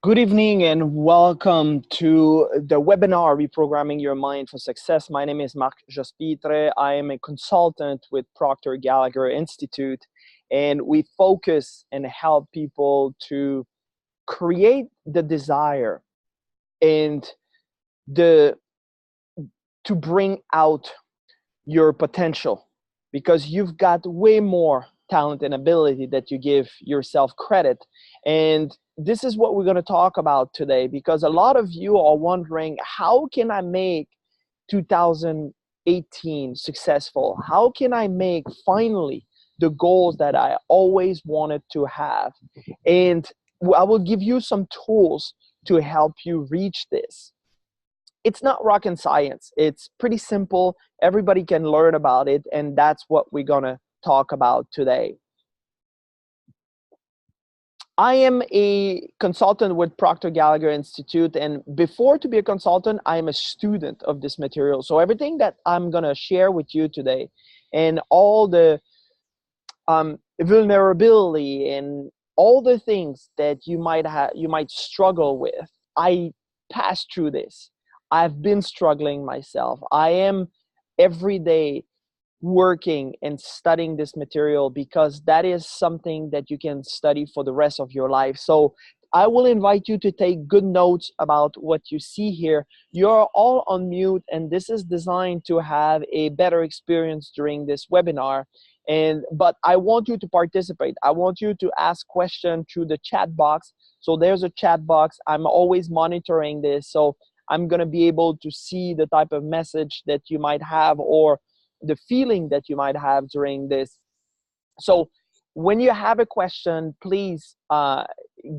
Good evening and welcome to the webinar Reprogramming Your Mind for Success. My name is Marc Jospitre. I am a consultant with Procter Gallagher Institute, and we focus and help people to create the desire and the to bring out your potential, because you've got way more talent and ability that you give yourself credit. And this is what we're going to talk about today, because a lot of you are wondering, how can I make 2018 successful? How can I make finally the goals that I always wanted to have? And I will give you some tools to help you reach this. It's not rocket science. It's pretty simple. Everybody can learn about it, and that's what we're gonna talk about today. I am a consultant with Procter Gallagher Institute, and before to be a consultant, I am a student of this material. So everything that I'm gonna share with you today, and all the vulnerability and all the things that you might struggle with, I passed through this. I've been struggling myself. I am every day working and studying this material, because that is something that you can study for the rest of your life. So I will invite you to take good notes about what you see here. You're all on mute, and this is designed to have a better experience during this webinar. But I want you to participate. I want you to ask questions through the chat box. So there's a chat box. I'm always monitoring this, so I'm going to be able to see the type of message that you might have, or the feeling that you might have during this. So when you have a question, please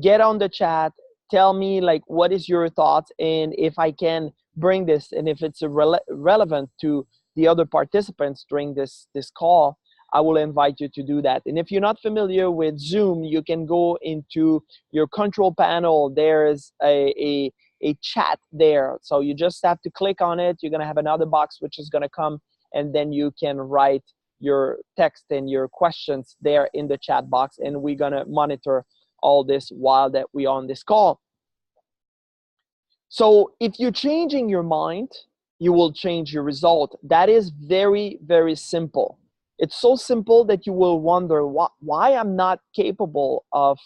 get on the chat. Tell me, like, what is your thoughts, and if I can bring this, and if it's relevant to the other participants during this call, I will invite you to do that. And if you're not familiar with Zoom, you can go into your control panel. There's a chat there. So you just have to click on it. You're going to have another box which is going to come, and then you can write your text and your questions there in the chat box, and we're going to monitor all this while that we're on this call. So if you're changing your mind, you will change your result. That is very, very simple. It's so simple that you will wonder why I'm not capable of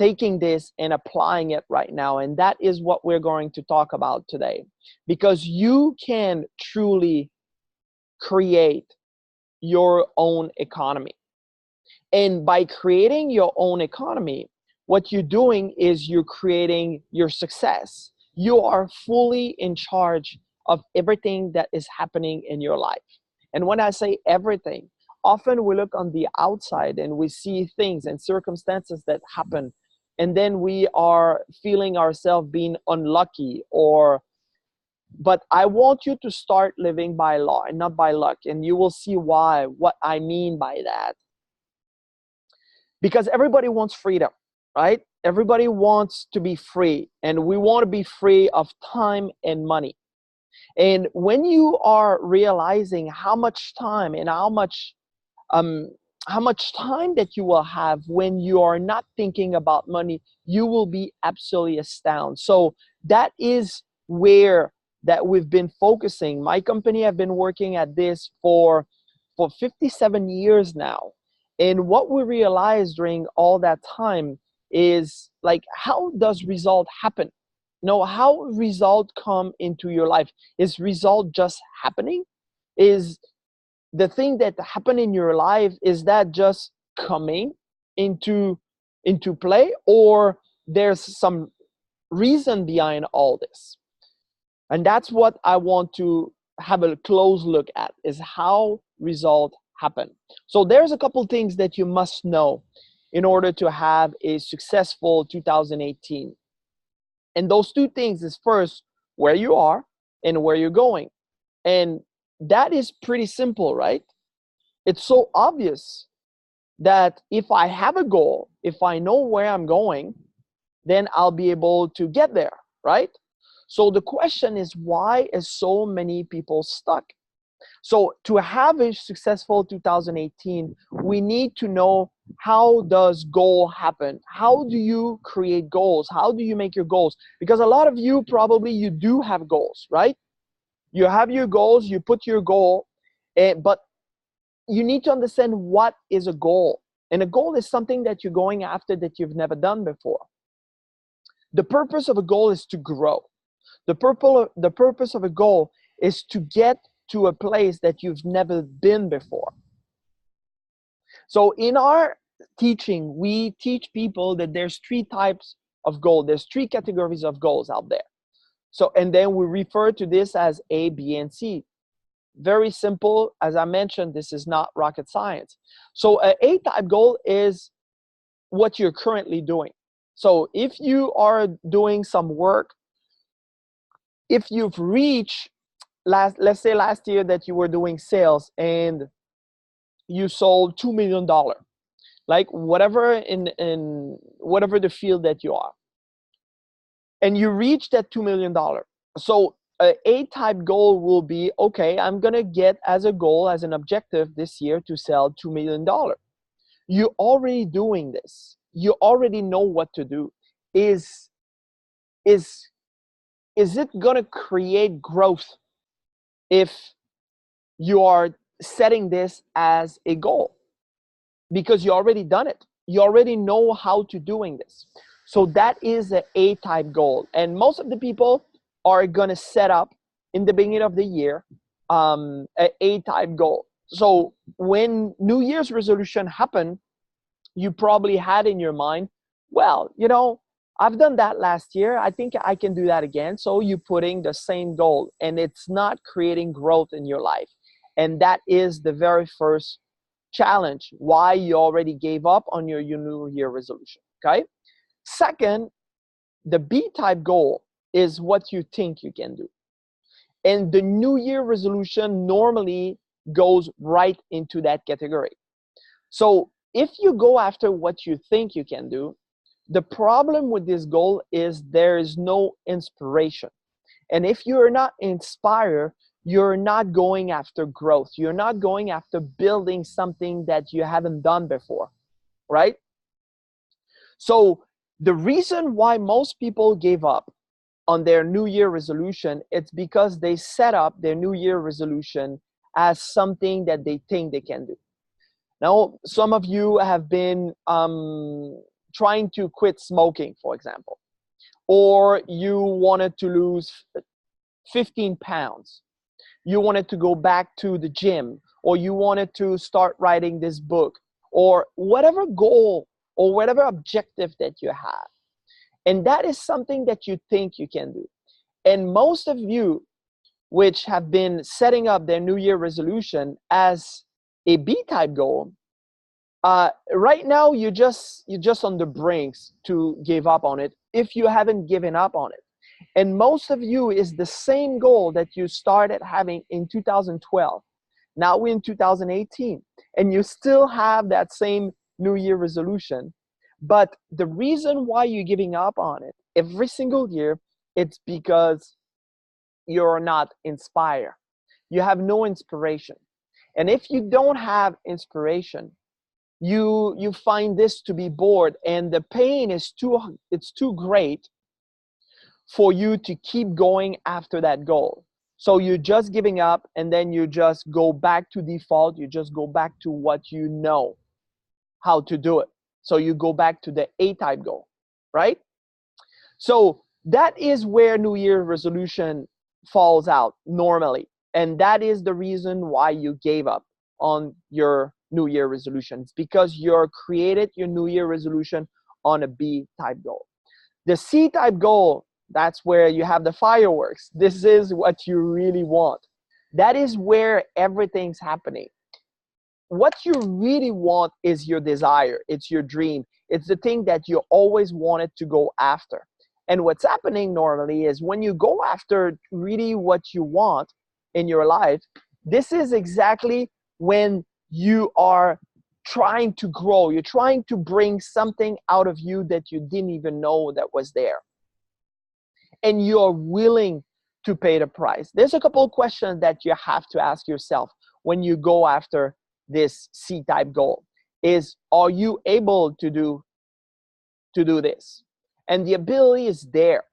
taking this and applying it right now. And that is what we're going to talk about today, because you can truly create your own economy. And by creating your own economy, what you're doing is you're creating your success. You are fully in charge of everything that is happening in your life. And when I say everything, often we look on the outside and we see things and circumstances that happen, and then we are feeling ourselves being unlucky, but I want you to start living by law and not by luck. And you will see what I mean by that. Because everybody wants freedom, right? Everybody wants to be free, and we want to be free of time and money. And when you are realizing how much time and how much time that you will have when you are not thinking about money, you will be absolutely astounded. So that is where that we've been focusing. My company have been working at this for 57 years now. And what we realized during all that time is, like, how does result happen? How result come into your life? Is result just happening? Is the thing that happened in your life, is that just coming into play, or there's some reason behind all this? And that's what I want to have a close look at, is how results happen. So there's a couple things that you must know in order to have a successful 2018. And those two things is, first, where you are and where you're going. And that is pretty simple, right? It's so obvious that if I have a goal, if I know where I'm going, then I'll be able to get there, right? So the question is, why is so many people stuck? So to have a successful 2018, we need to know, how does goal happen? How do you create goals? How do you make your goals? Because a lot of you probably, you do have goals, right? You have your goals, you put your goal, but you need to understand what is a goal. And a goal is something that you're going after that you've never done before. The purpose of a goal is to grow. The purpose of a goal is to get to a place that you've never been before. So in our teaching, we teach people that there's 3 types of goal. There's 3 categories of goals out there. So, and then we refer to this as A, B, and C. Very simple. As I mentioned, this is not rocket science. So an A-type goal is what you're currently doing. So if you are doing some work, if you've reached, let's say last year that you were doing sales and you sold $2 million, like whatever in whatever the field that you are, and you reach that $2 million. So a type goal will be, okay, I'm gonna get as a goal, as an objective this year to sell $2 million. You're already doing this. You already know what to do. Is it gonna create growth if you are setting this as a goal? Because you already done it. You already know how to doing this. So that is an A-type goal. And most of the people are gonna set up in the beginning of the year an A-type goal. So when New Year's resolution happened, you probably had in your mind, well, you know, I've done that last year. I think I can do that again. So you're putting the same goal, and it's not creating growth in your life. And that is the very first challenge, why you already gave up on your New Year resolution, okay? Second, the B-type goal is what you think you can do. And the New Year resolution normally goes right into that category. So if you go after what you think you can do, the problem with this goal is there is no inspiration. And if you're not inspired, you're not going after growth. You're not going after building something that you haven't done before, right? So the reason why most people gave up on their New Year resolution, it's because they set up their New Year resolution as something that they think they can do. Now, some of you have been trying to quit smoking, for example, or you wanted to lose 15 pounds. You wanted to go back to the gym, or you wanted to start writing this book, or whatever goal or whatever objective that you have. And that is something that you think you can do. And most of you, which have been setting up their New Year resolution as a B-type goal, right now you're just on the brinks to give up on it, if you haven't given up on it. And most of you is the same goal that you started having in 2012. Now we're in 2018, and you still have that same New Year resolution. But the reason why you're giving up on it every single year, it's because you're not inspired. You have no inspiration. And if you don't have inspiration, you find this to be bored, and the pain is too great for you to keep going after that goal. So you're just giving up, and then you just go back to default. You just go back to what you know how to do it. So you go back to the A-type goal, right? So that is where New Year resolution falls out normally. And that is the reason why you gave up on your New Year resolutions, because you created your New Year resolution on a B-type goal. The C-type goal, that's where you have the fireworks. This is what you really want. That is where everything's happening. What you really want is your desire. It's your dream. It's the thing that you always wanted to go after. And what's happening normally is when you go after really what you want in your life, this is exactly when you are trying to grow. You're trying to bring something out of you that you didn't even know that was there. And you're willing to pay the price? There's a couple of questions that you have to ask yourself when you go after this C-type goal. Is, are you able to do this? And the ability is there.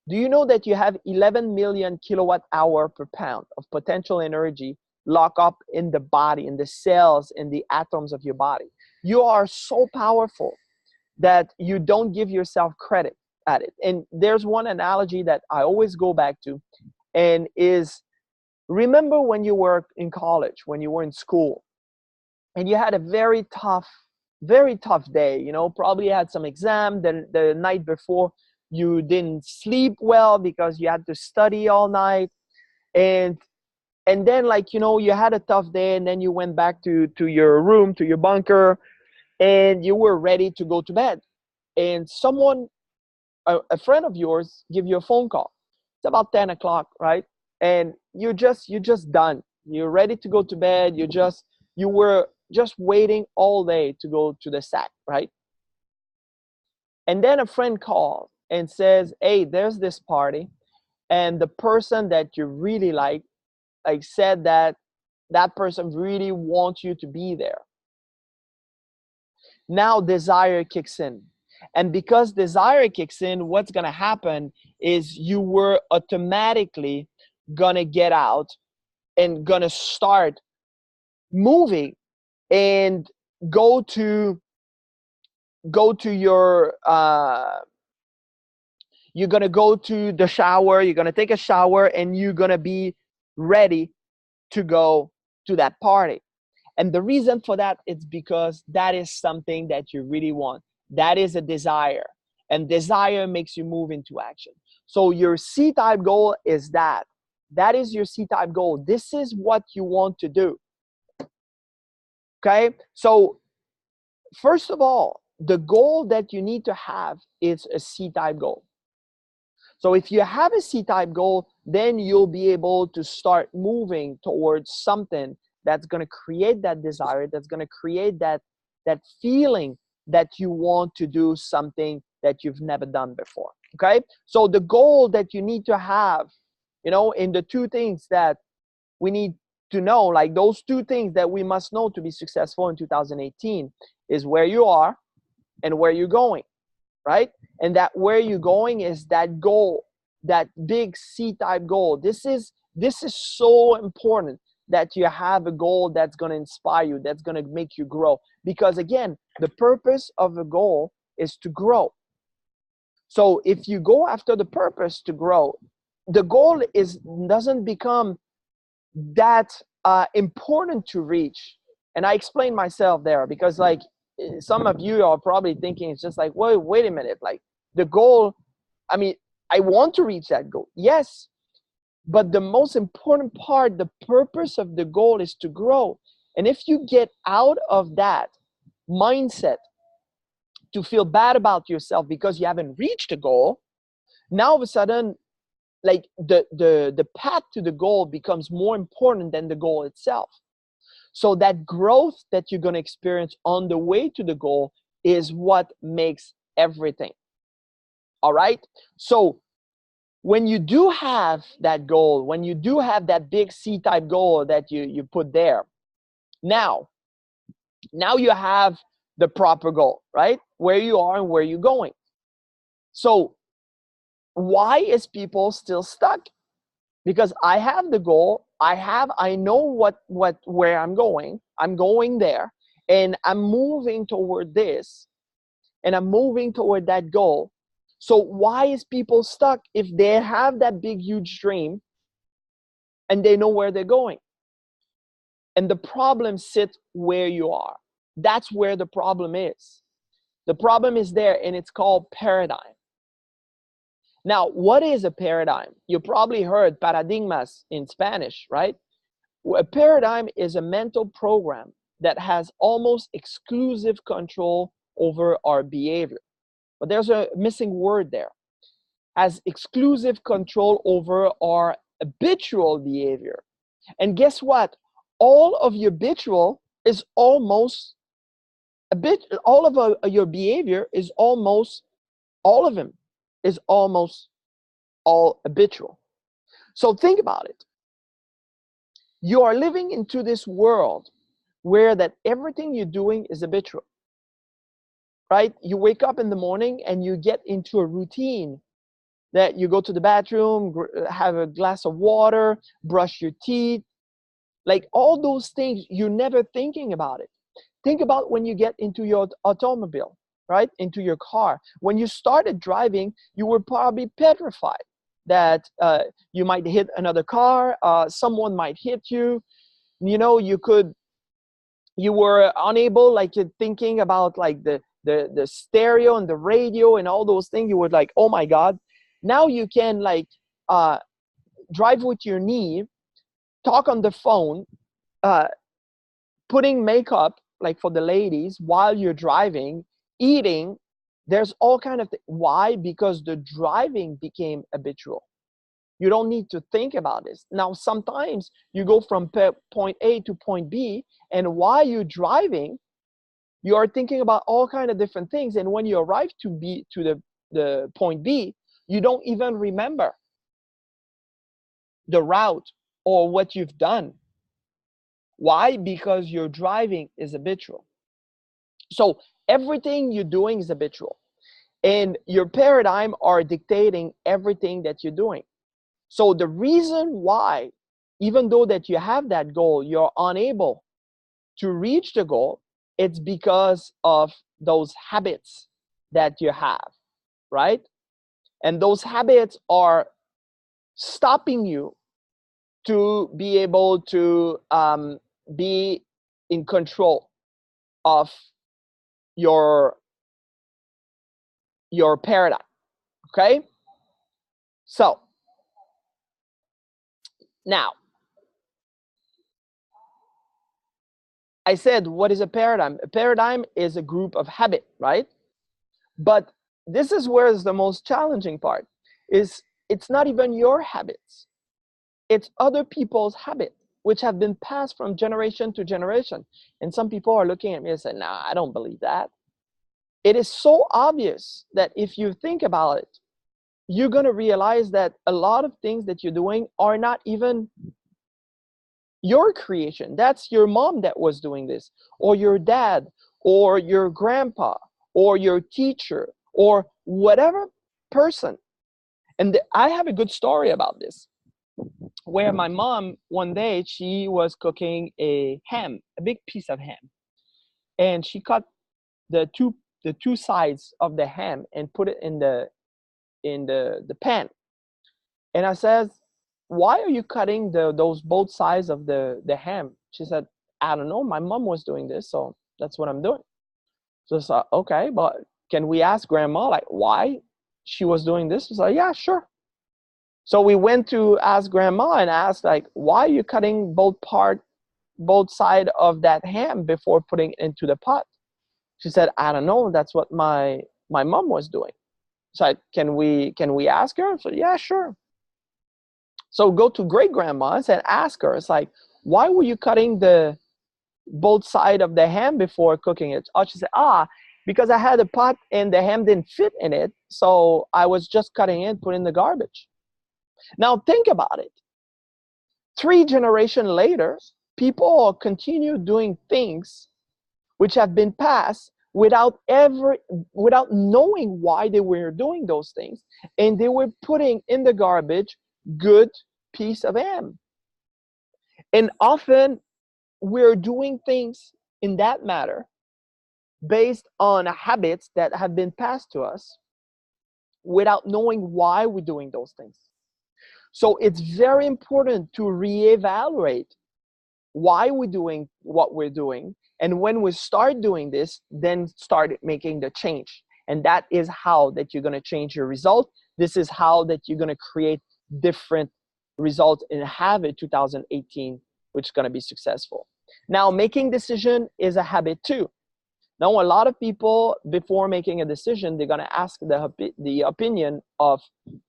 Do you know that you have 11 million kilowatt hour per pound of potential energy locked up in the body, in the cells, in the atoms of your body? You are so powerful that you don't give yourself credit at it. And there's one analogy that I always go back to, and is, remember when you were in college, when you were in school, and you had a very tough day, you know, probably had some exam the night before, you didn't sleep well because you had to study all night, and then, like, you know, you had a tough day, and then you went back to your room, to your bunker, and you were ready to go to bed, and someone, a friend of yours, give you a phone call. It's about 10 o'clock, right? And you're just done. You're ready to go to bed. You were just waiting all day to go to the sack, right? And then a friend calls and says, hey, there's this party, and the person that you really like said that person really wants you to be there. Now desire kicks in. And because desire kicks in, what's going to happen is you were automatically going to get out and going to start moving and go to your you're going to go to the shower, you're going to take a shower, and you're going to be ready to go to that party. And the reason for that is because that is something that you really want. That is a desire, and desire makes you move into action. So your C-type goal is that. That is your C-type goal. This is what you want to do. Okay? So first of all, the goal that you need to have is a C-type goal. So if you have a C-type goal, then you'll be able to start moving towards something that's going to create that desire, that's going to create that feeling that you want to do something that you've never done before. Okay? So the goal that you need to have, you know, in the two things that we need to know, like those two things that we must know to be successful in 2018, is where you are and where you're going, right? And that where you're going is that goal, that big C-type goal. This is so important, that you have a goal that's going to inspire you, that's going to make you grow. Because again, the purpose of a goal is to grow. So if you go after the purpose to grow, the goal doesn't become that important to reach. And I explained myself there, because like some of you are probably thinking, it's just like, wait a minute, like the goal, I mean, I want to reach that goal. Yes. But the most important part, the purpose of the goal, is to grow. And if you get out of that mindset to feel bad about yourself because you haven't reached a goal, now all of a sudden, like the path to the goal becomes more important than the goal itself. So that growth that you're going to experience on the way to the goal is what makes everything. All right? So when you do have that goal, when you do have that big C-type goal that you put there, now you have the proper goal, right? Where you are and where you're going. So why is people still stuck? Because I have the goal, I know where I'm going there, and I'm moving toward this, and I'm moving toward that goal. So why is people stuck if they have that big, huge dream and they know where they're going? And the problem sits where you are. That's where the problem is. The problem is there, and it's called paradigm. Now, what is a paradigm? You probably heard paradigmas in Spanish, right? A paradigm is a mental program that has almost exclusive control over our behavior. But there's a missing word there. Has exclusive control over our habitual behavior. And guess what? All of your habitual is almost all of your behavior is almost, all of them is almost all habitual. So think about it. You are living into this world where that everything you're doing is habitual, right? You wake up in the morning and you get into a routine that you go to the bathroom, have a glass of water, brush your teeth, like all those things, you're never thinking about it. Think about when you get into your automobile, right? Into your car. When you started driving, you were probably petrified that you might hit another car, someone might hit you. You know, you were unable, like you're thinking about like the stereo and the radio and all those things. You were like, oh my God. Now you can like drive with your knee, talk on the phone, uh, putting makeup like for the ladies while you're driving, eating. There's all kind of why? Because the driving became habitual. You don't need to think about this. Now sometimes you go from point A to point B, and while you're driving you are thinking about all kind of different things, and when you arrive to the point B, you don't even remember the route or what you've done. Why? Because your driving is habitual. So everything you're doing is habitual, and your paradigm are dictating everything that you're doing. So the reason why, even though that you have that goal, you're unable to reach the goal, it's because of those habits that you have, right? And those habits are stopping you to be able to be in control of your paradigm. Okay, so now I said, what is a paradigm? A paradigm is a group of habit, right? But this is where is the most challenging part, is it's not even your habits, it's other people's habits, which have been passed from generation to generation. And some people are looking at me and say, nah, I don't believe that. It is so obvious that if you think about it, you're going to realize that a lot of things that you're doing are not even your creation. That's your mom that was doing this, or your dad, or your grandpa, or your teacher, or whatever person. And I have a good story about this, where my mom, one day, she was cooking a ham, a big piece of ham, and she cut the two sides of the ham and put it in the pan. And I said, why are you cutting those both sides of the ham? She said, I don't know. My mom was doing this, so that's what I'm doing. So it's like, okay, but can we ask grandma like why she was doing this? She's like, yeah, sure. So we went to ask grandma and asked like, why are you cutting both side of that ham before putting it into the pot? She said, I don't know. That's what my mom was doing. So can we ask her? So yeah, sure. So go to great grandma and ask her. It's like, why were you cutting the both side of the ham before cooking it? Oh, she said, because I had a pot and the ham didn't fit in it, so I was just cutting it, putting in the garbage. Now think about it. 3 generations later, people continue doing things which have been passed without knowing why they were doing those things, and they were putting in the garbage good piece of ham. And often we're doing things in that matter based on habits that have been passed to us without knowing why we're doing those things. So it's very important to reevaluate why we're doing what we're doing. And when we start doing this, then start making the change. And that is how that you're going to change your result. This is how that you're going to create different results and have a 2018 which is going to be successful. Now, making decision is a habit too. Now, a lot of people, before making a decision, they're going to ask the opinion of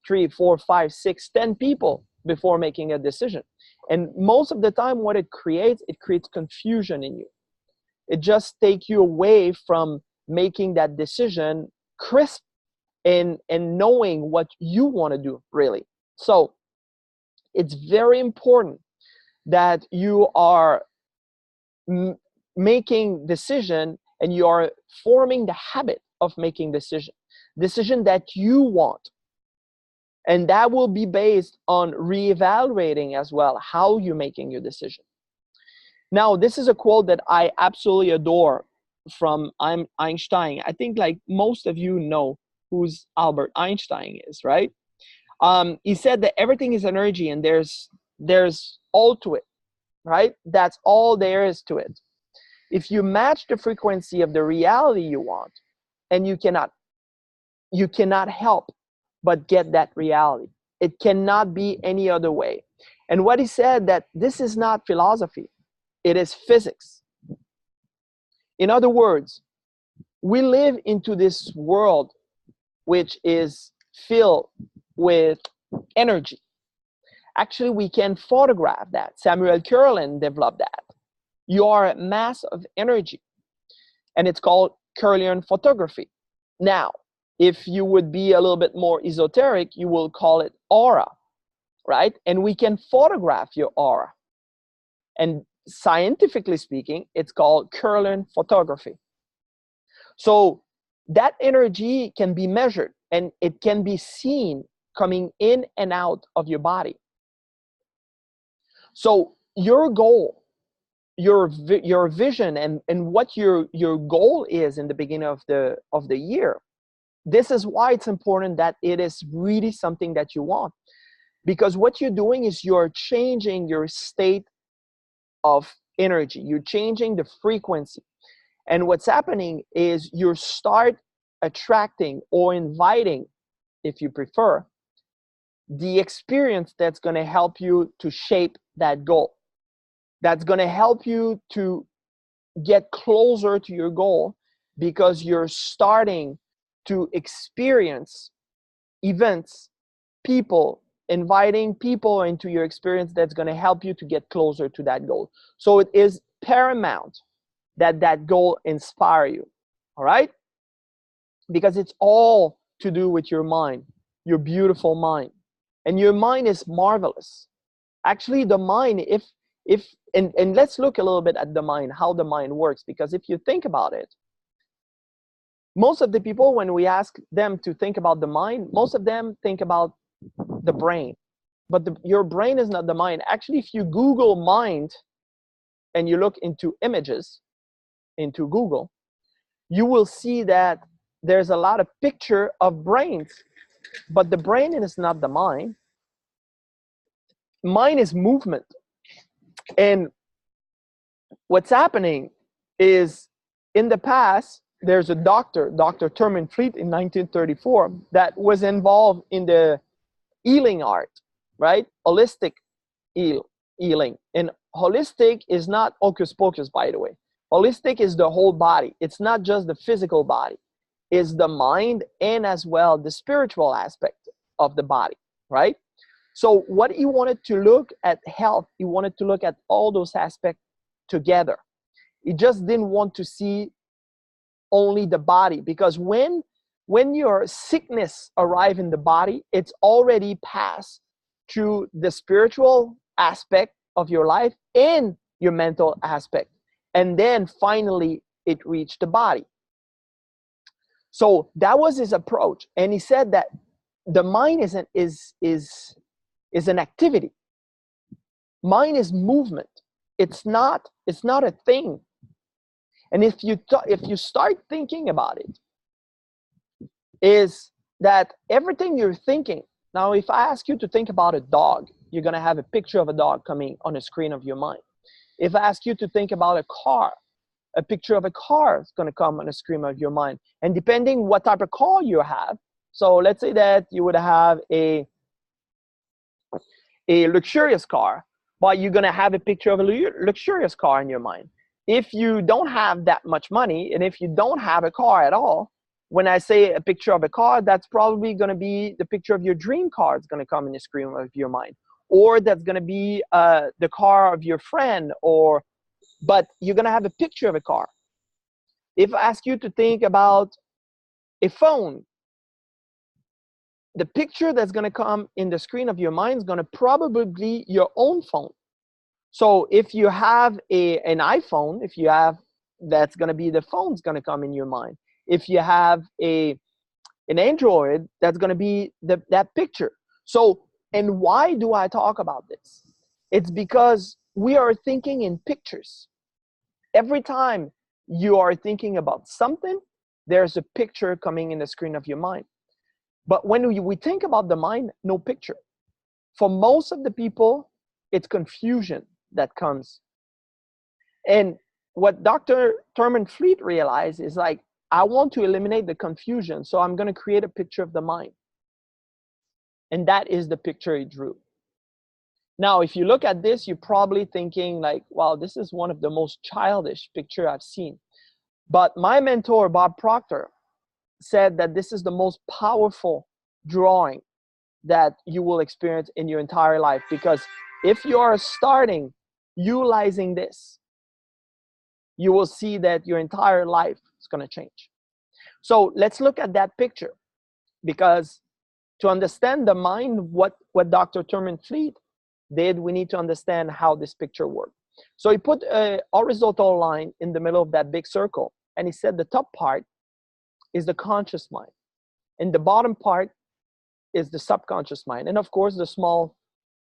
3, 4, 5, 6, 10 people before making a decision. And most of the time, what it creates confusion in you. It just takes you away from making that decision crisp and knowing what you want to do, really. So it's very important that you are making decision, and you are forming the habit of making decision that you want. And that will be based on reevaluating as well how you're making your decision. Now, this is a quote that I absolutely adore from Einstein. I think like most of you know who's Albert Einstein is, right? He said that everything is energy, and there's all to it, right? That's all there is to it. If you match the frequency of the reality you want, and you cannot help but get that reality. It cannot be any other way. And what he said, that this is not philosophy, it is physics. In other words, we live into this world which is filled with energy. Actually, we can photograph that. Samuel Curlin developed that. You are a mass of energy, and it's called Curlian photography. Now, if you would be a little bit more esoteric, you will call it aura, right? And we can photograph your aura. And scientifically speaking, it's called Curlian photography. So that energy can be measured, and it can be seen coming in and out of your body. So your goal, your vision, and what your goal is in the beginning of the year, this is why it's important that it is really something that you want. Because what you're doing is you're changing your state of energy. You're changing the frequency. And what's happening is you start attracting or inviting, if you prefer, the experience that's going to help you to shape that goal. That's going to help you to get closer to your goal, because you're starting to experience events, people, inviting people into your experience that's going to help you to get closer to that goal. So it is paramount that that goal inspire you, all right? Because it's all to do with your mind, your beautiful mind. And your mind is marvelous. Actually, the mind, and let's look a little bit at the mind, how the mind works, because if you think about it, most of the people, when we ask them to think about the mind, most of them think about the brain. But your brain is not the mind. Actually, if you Google mind and you look into images into Google, you will see that there's a lot of picture of brains, but the brain is not the mind. Mind is movement. And what's happening is, in the past, there's a Dr. Thurman Fleet in 1934 that was involved in the healing art, right? Holistic healing. And holistic is not hocus pocus, by the way. Holistic is the whole body. It's not just the physical body. It's the mind and as well the spiritual aspect of the body, right? So what he wanted to look at health, he wanted to look at all those aspects together. He just didn't want to see only the body, because when your sickness arrives in the body, it's already passed through the spiritual aspect of your life and your mental aspect. And then finally it reached the body. So that was his approach. And he said that the mind is an activity. Mind is movement. It's not a thing. And if you start thinking about it, is that everything you're thinking. Now, if I ask you to think about a dog, you're going to have a picture of a dog coming on the screen of your mind. If I ask you to think about a car, a picture of a car is going to come on the screen of your mind. And depending what type of car you have, so let's say that you would have a luxurious car, but you're going to have a picture of a luxurious car in your mind. If you don't have that much money, and if you don't have a car at all, when I say a picture of a car, that's probably going to be the picture of your dream car is going to come in the screen of your mind. Or that's going to be the car of your friend, but you're going to have a picture of a car. If I ask you to think about a phone, the picture that's going to come in the screen of your mind is going to probably be your own phone. So if you have an iPhone, if you have, that's going to be the phone's going to come in your mind. If you have an Android, that's going to be that picture. So, and why do I talk about this? It's because we are thinking in pictures. Every time you are thinking about something, there's a picture coming in the screen of your mind. But when we think about the mind, no picture. For most of the people, it's confusion that comes. And what Dr. Thurman Fleet realized is like, I want to eliminate the confusion, so I'm going to create a picture of the mind. And that is the picture he drew. Now, if you look at this, you're probably thinking like, wow, this is one of the most childish picture I've seen. But my mentor, Bob Proctor, said that this is the most powerful drawing that you will experience in your entire life. Because if you are starting utilizing this, you will see that your entire life is going to change. So let's look at that picture, because to understand the mind, what Dr. Thurman Fleet did, we need to understand how this picture worked. So he put a horizontal line in the middle of that big circle, and he said the top part is the conscious mind, and the bottom part is the subconscious mind, and of course the small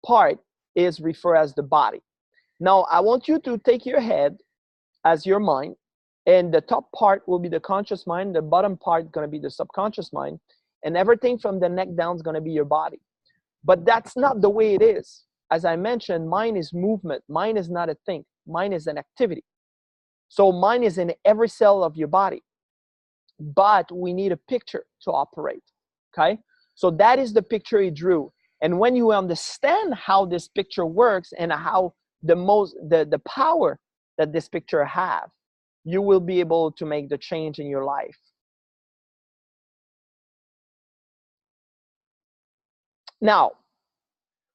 part is referred as the body. Now I want you to take your head as your mind, and the top part will be the conscious mind, the bottom part is going to be the subconscious mind, and everything from the neck down is going to be your body. But that's not the way it is. As I mentioned, mind is movement. Mind is not a thing. Mind is an activity. So mind is in every cell of your body. But we need a picture to operate. Okay? So that is the picture he drew. And when you understand how this picture works and how the power that this picture have, you will be able to make the change in your life. Now,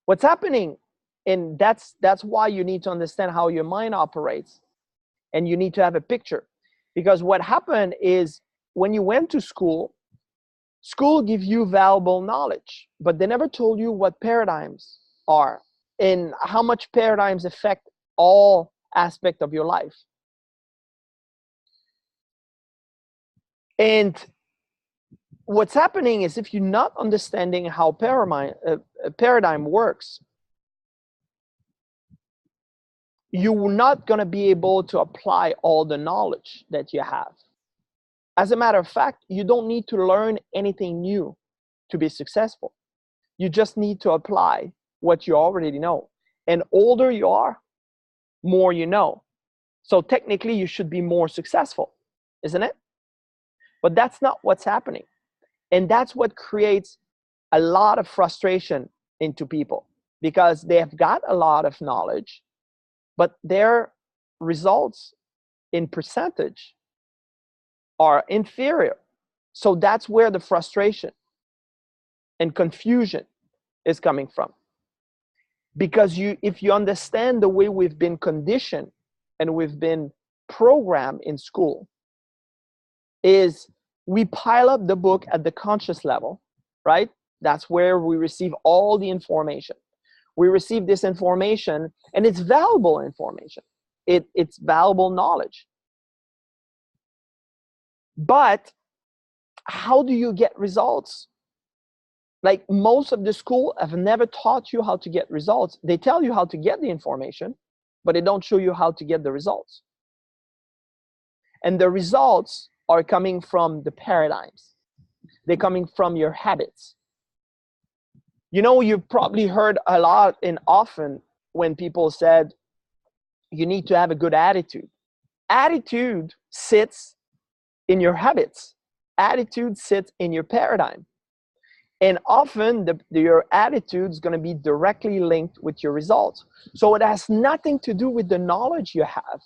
what's happening, and that's why you need to understand how your mind operates, and you need to have a picture. Because what happened is, when you went to school give you valuable knowledge, but they never told you what paradigms are and how much paradigms affect all aspects of your life. And what's happening is, if you're not understanding how paradigm works, you're not going to be able to apply all the knowledge that you have. As a matter of fact, you don't need to learn anything new to be successful. You just need to apply what you already know. And older you are, more you know. So technically, you should be more successful, isn't it? But that's not what's happening. And that's what creates a lot of frustration into people, because they have got a lot of knowledge, but their results in percentage are inferior. So that's where the frustration and confusion is coming from. Because if you understand the way we've been conditioned and we've been programmed in school, is we pile up the book at the conscious level, right? That's where we receive all the information. We receive this information, and it's valuable information. It's valuable knowledge. But how do you get results? Like, most of the school have never taught you how to get results. They tell you how to get the information, but they don't show you how to get the results. And the results are coming from the paradigms. They're coming from your habits. You know, you've probably heard a lot and often when people said, you need to have a good attitude. Attitude sits in your habits. Attitude sits in your paradigm. And often your attitude is going to be directly linked with your results. So it has nothing to do with the knowledge you have.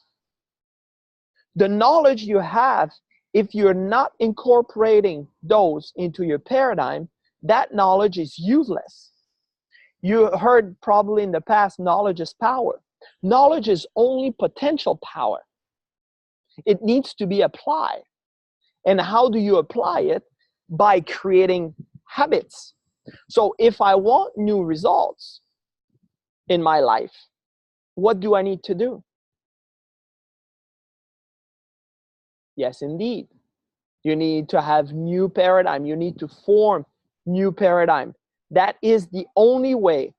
The knowledge you have, if you're not incorporating those into your paradigm, that knowledge is useless. You heard probably in the past, knowledge is power. Knowledge is only potential power. It needs to be applied. And how do you apply it? By creating habits. So if I want new results in my life, what do I need to do? Yes, indeed. You need to have new paradigm. You need to form new paradigm. That is the only way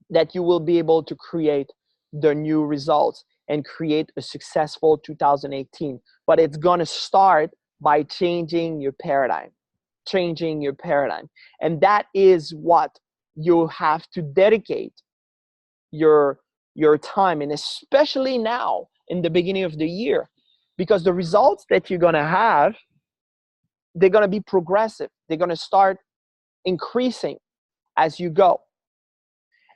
that you will be able to create the new results and create a successful 2018. But it's going to start by changing your paradigm, changing your paradigm. And that is what you have to dedicate your time, and especially now in the beginning of the year, because the results that you're going to have, they're going to be progressive. They're going to start increasing as you go.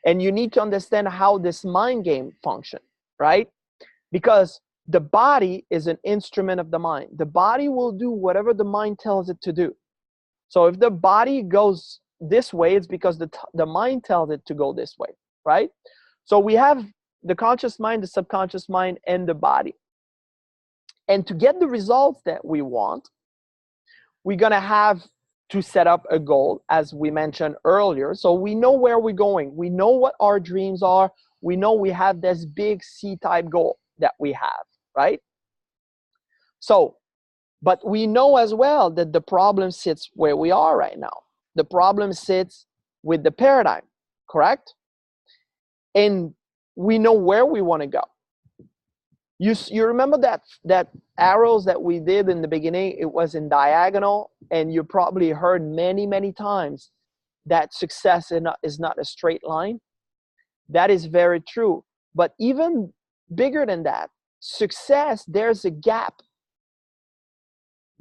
And you need to understand how this mind game functions, right? Because the body is an instrument of the mind. The body will do whatever the mind tells it to do. So if the body goes this way, it's because the mind tells it to go this way, right? So we have the conscious mind, the subconscious mind, and the body. And to get the results that we want, we're going to have to set up a goal, as we mentioned earlier. So we know where we're going. We know what our dreams are. We know we have this big C-type goal that we have, right? So, but we know as well that the problem sits where we are right now. The problem sits with the paradigm, correct? And we know where we want to go. You remember that arrows that we did in the beginning? It was in diagonal, and you probably heard many times that success is not a straight line. That is very true. But even bigger than that, success, there's a gap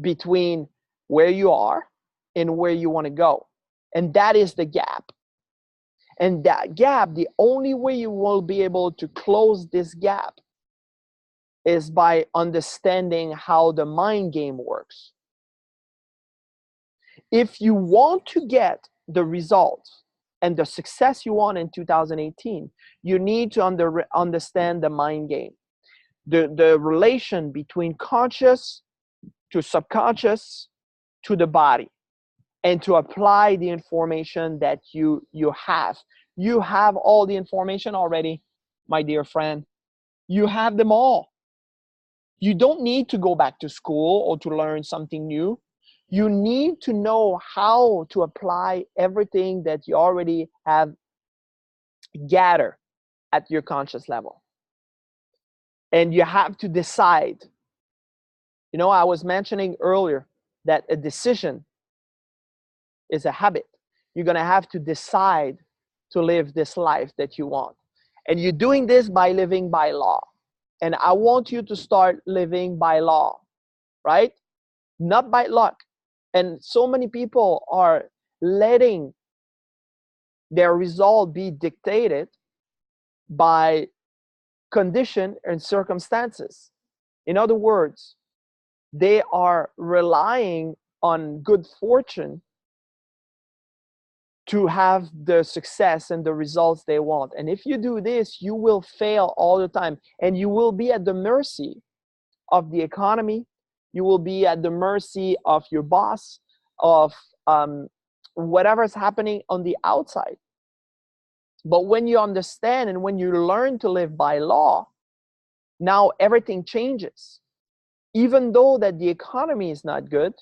between where you are and where you want to go. And that is the gap. And that gap, the only way you will be able to close this gap is by understanding how the mind game works. If you want to get the results and the success you want in 2018, you need to understand the mind game. The relation between conscious to subconscious to the body, and to apply the information that you have. You have all the information already, my dear friend. You have them all. You don't need to go back to school or to learn something new. You need to know how to apply everything that you already have gathered at your conscious level. And you have to decide. You know, I was mentioning earlier that a decision is a habit. You're going to have to decide to live this life that you want. And you're doing this by living by law. And I want you to start living by law, right? Not by luck. And so many people are letting their result be dictated by condition and circumstances. In other words, they are relying on good fortune to have the success and the results they want. And if you do this, you will fail all the time, and you will be at the mercy of the economy. You will be at the mercy of your boss, of whatever's happening on the outside. But when you understand and when you learn to live by law, now everything changes. Even though that the economy is not good,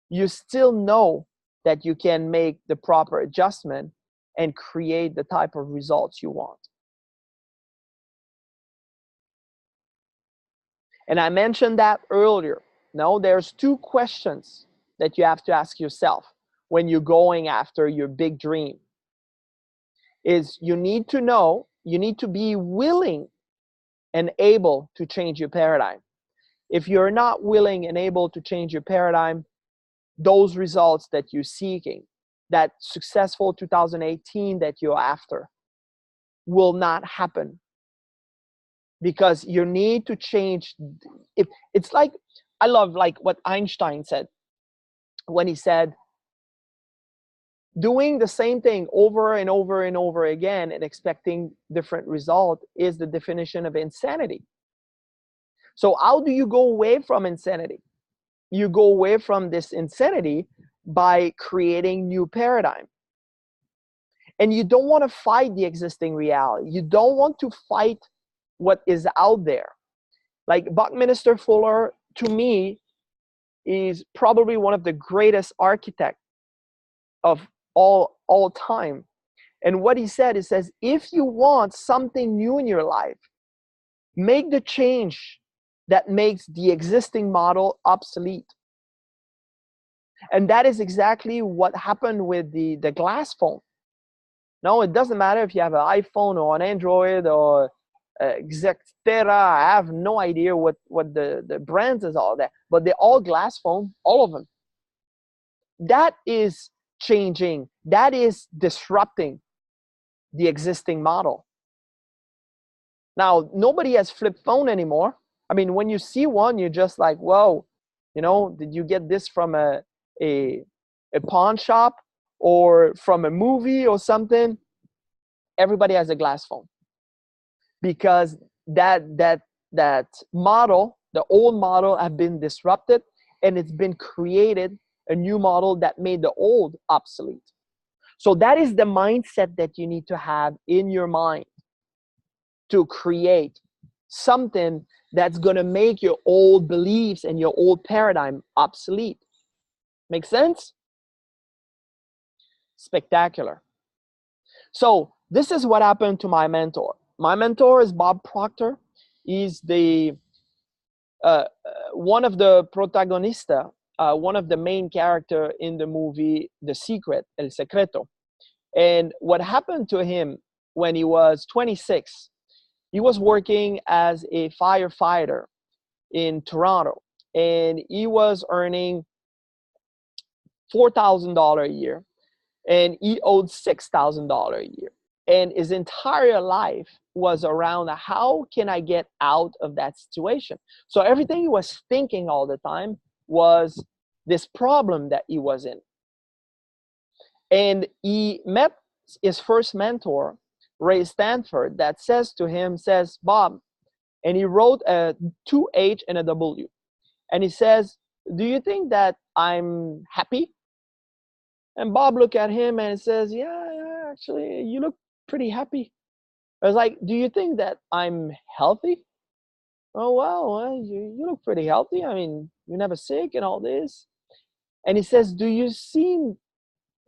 you still know that you can make the proper adjustment and create the type of results you want. And I mentioned that earlier. Now, there's two questions that you have to ask yourself when you're going after your big dream. Is you need to know, you need to be willing and able to change your paradigm. If you're not willing and able to change your paradigm, those results that you're seeking, that successful 2018 that you're after, will not happen. Because you need to change. It's like, I love like what Einstein said when he said, doing the same thing over and over and over again and expecting different result is the definition of insanity. So how do you go away from insanity? You go away from this insanity by creating new paradigm. And you don't want to fight the existing reality. You don't want to fight what is out there. Like Buckminster Fuller, to me, is probably one of the greatest architects of all time. And what he said, he says, if you want something new in your life, make the change that makes the existing model obsolete. And that is exactly what happened with the glass phone. No, it doesn't matter if you have an iPhone or an Android or Jospitre. I have no idea what the brands is, all that, but they're all glass phone, all of them. That is changing. That is disrupting the existing model. Now, nobody has flip phone anymore. I mean, when you see one, you're just like, whoa, you know, did you get this from a pawn shop or from a movie or something? Everybody has a glass phone because that model, the old model, have been disrupted, and it's been created a new model that made the old obsolete. So that is the mindset that you need to have in your mind to create something that's going to make your old beliefs and your old paradigm obsolete. Make sense? Spectacular. So this is what happened to my mentor. My mentor is Bob Proctor. He's the one of the protagonista, one of the main character in the movie The Secret, El Secreto. And what happened to him when he was 26, he was working as a firefighter in Toronto, and he was earning $4,000 a year, and he owed $6,000 a year. And his entire life was around, how can I get out of that situation? So everything he was thinking all the time was this problem that he was in. And he met his first mentor, Ray Stanford, that says to him, says, Bob, and he wrote a 2H and a W. And he says, do you think that I'm happy? And Bob looked at him and says, yeah, actually, you look pretty happy. I was like, do you think that I'm healthy? Oh, well, you look pretty healthy. I mean, you're never sick and all this. And he says, do you seem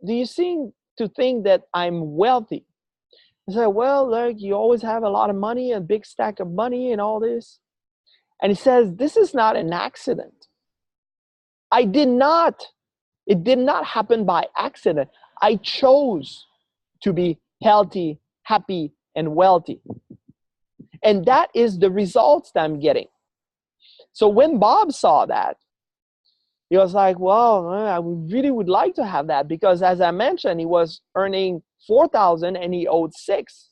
to think that I'm wealthy? I said, well, like, you always have a lot of money, a big stack of money and all this. And he says, this is not an accident. It did not happen by accident. I chose to be healthy, happy, and wealthy. And that is the results that I'm getting. So when Bob saw that, he was like, well, I really would like to have that, because as I mentioned, he was earning $4,000 and he owed $6,000.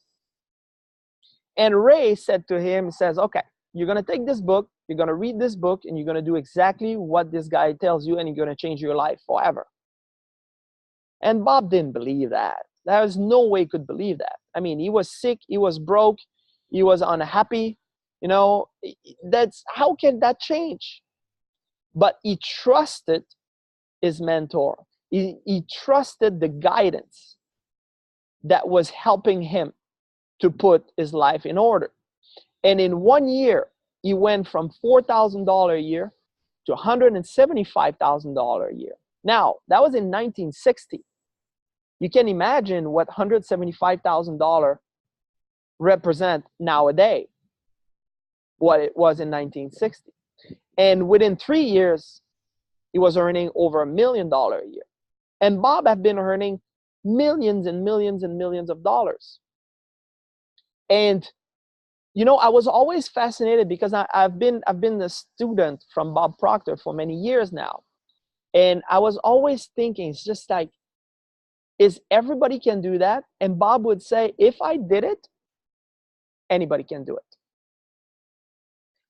And Ray said to him, says, okay, you're going to take this book, you're going to read this book, and you're going to do exactly what this guy tells you, and you're going to change your life forever. And Bob didn't believe that. There was no way he could believe that. I mean, he was sick, he was broke, he was unhappy. You know, how can that change? But he trusted his mentor. He trusted the guidance that was helping him to put his life in order. And in 1 year, he went from $4,000 a year to $175,000 a year. Now, that was in 1960. You can imagine what $175,000 represent nowadays, what it was in 1960. And within 3 years, he was earning over $1 million a year. And Bob had been earning millions and millions and millions of dollars. And, you know, I was always fascinated because I've been a student from Bob Proctor for many years now. And I was always thinking, it's just like, is everybody can do that? And Bob would say, if I did it, anybody can do it.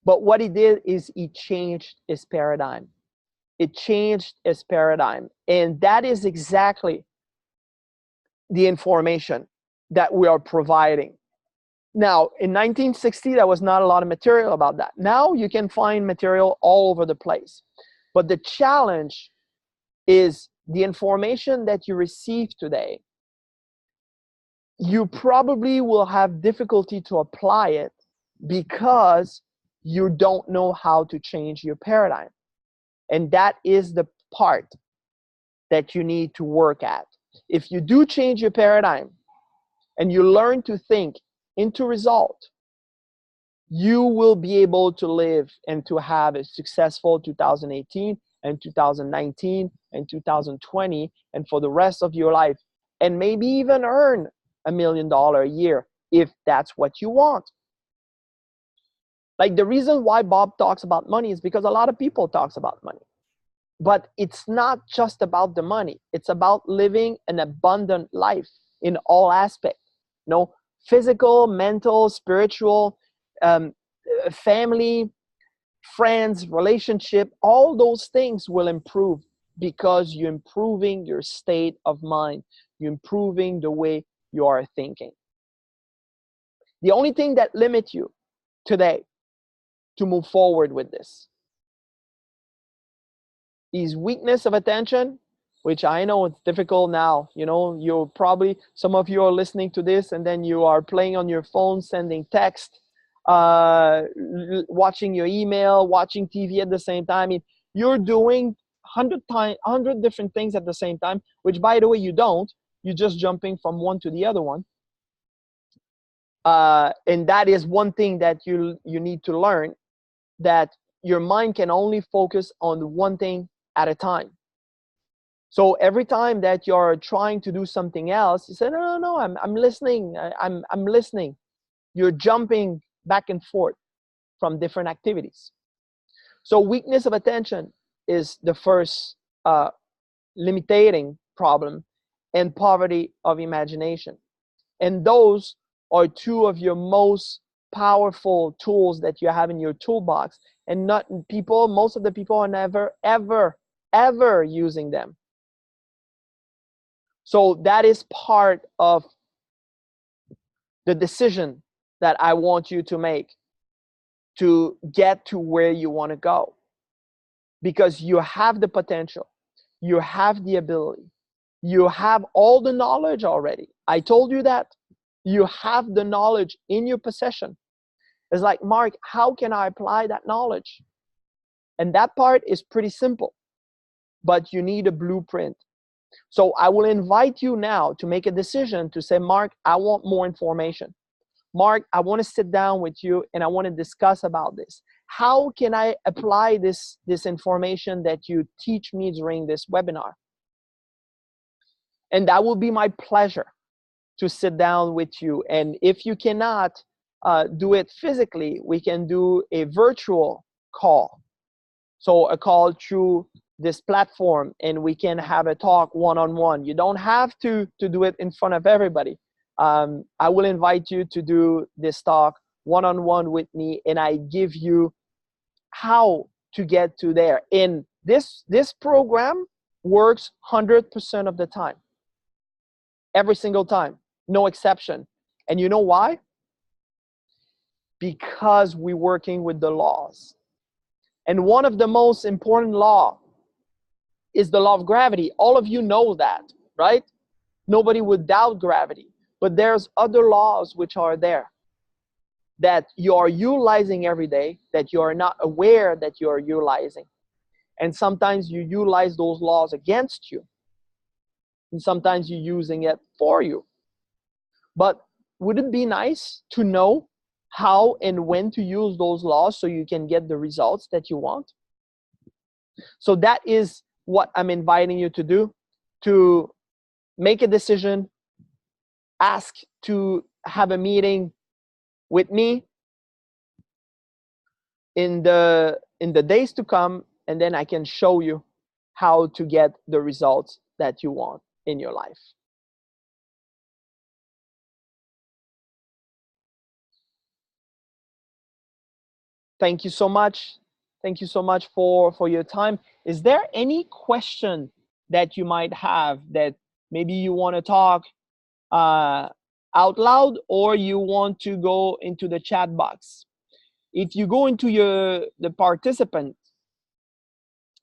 But what he did is he changed his paradigm. It changed his paradigm. And that is exactly the information that we are providing. Now, in 1960, there was not a lot of material about that. Now you can find material all over the place. But the challenge is the information that you receive today, you probably will have difficulty to apply it because you don't know how to change your paradigm. And that is the part that you need to work at. If you do change your paradigm and you learn to think into result, you will be able to live and to have a successful 2018 and 2019 and 2020 and for the rest of your life, and maybe even earn $1 million a year if that's what you want. Like, the reason why Bob talks about money is because a lot of people talks about money. But it's not just about the money. It's about living an abundant life in all aspects. You know, physical, mental, spiritual, family, friends, relationship, all those things will improve because you're improving your state of mind. You're improving the way you are thinking. The only thing that limits you today to move forward with this is weakness of attention, which I know it's difficult now. You know, you're probably, some of you are listening to this and then you are playing on your phone, sending text, watching your email, watching TV at the same time. I mean, you're doing 100 different things at the same time, which, by the way, you don't. You're just jumping from one to the other one. And that is one thing that you need to learn, that your mind can only focus on one thing at a time. So every time that you're trying to do something else, you say, no, I'm listening. I'm listening. You're jumping back and forth from different activities. So weakness of attention is the first limiting problem, and poverty of imagination. And those are two of your most powerful tools that you have in your toolbox. And most of the people are never, ever using them. So that is part of the decision that I want you to make to get to where you want to go. Because you have the potential, you have the ability, you have all the knowledge already. I told you that. You have the knowledge in your possession. It's like, Marc, how can I apply that knowledge? And that part is pretty simple, but you need a blueprint. So I will invite you now to make a decision to say, Marc, I want more information. Marc, I want to sit down with you and I want to discuss about this. How can I apply this information that you teach me during this webinar? And that will be my pleasure to sit down with you. And if you cannot do it physically, we can do a virtual call. So a call through this platform, and we can have a talk one-on-one. You don't have to do it in front of everybody. I will invite you to do this talk one-on-one with me, and I give you how to get to there. And this program works 100% of the time. Every single time, no exception. And you know why? Because we're working with the laws. And one of the most important law is the law of gravity. All of you know that, right? Nobody would doubt gravity. But there's other laws which are there that you are utilizing every day, that you are not aware that you are utilizing. And sometimes you utilize those laws against you. And sometimes you're using it for you. But would it be nice to know how and when to use those laws so you can get the results that you want? So that is what I'm inviting you to do, to make a decision, ask to have a meeting with me in the days to come, and then I can show you how to get the results that you want in your life. Thank you so much. Thank you so much for your time. Is there any question that you might have that maybe you want to talk out loud, or you want to go into the chat box? If you go into the participant,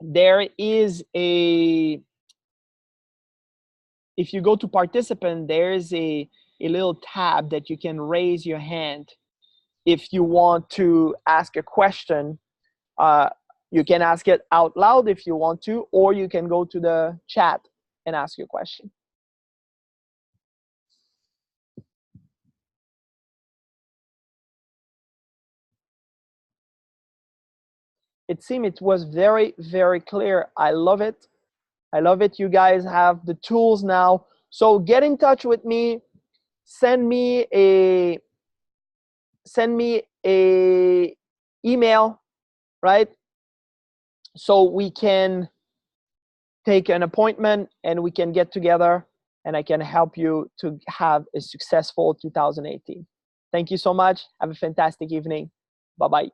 there is a if you go to participant, there's a little tab that you can raise your hand if you want to ask a question. You can ask it out loud if you want to, or you can go to the chat and ask your question. It seemed it was very, very clear. I love it. I love it. You guys have the tools now. So get in touch with me. Send me a email, right? So we can take an appointment and we can get together and I can help you to have a successful 2018. Thank you so much. Have a fantastic evening. Bye-bye.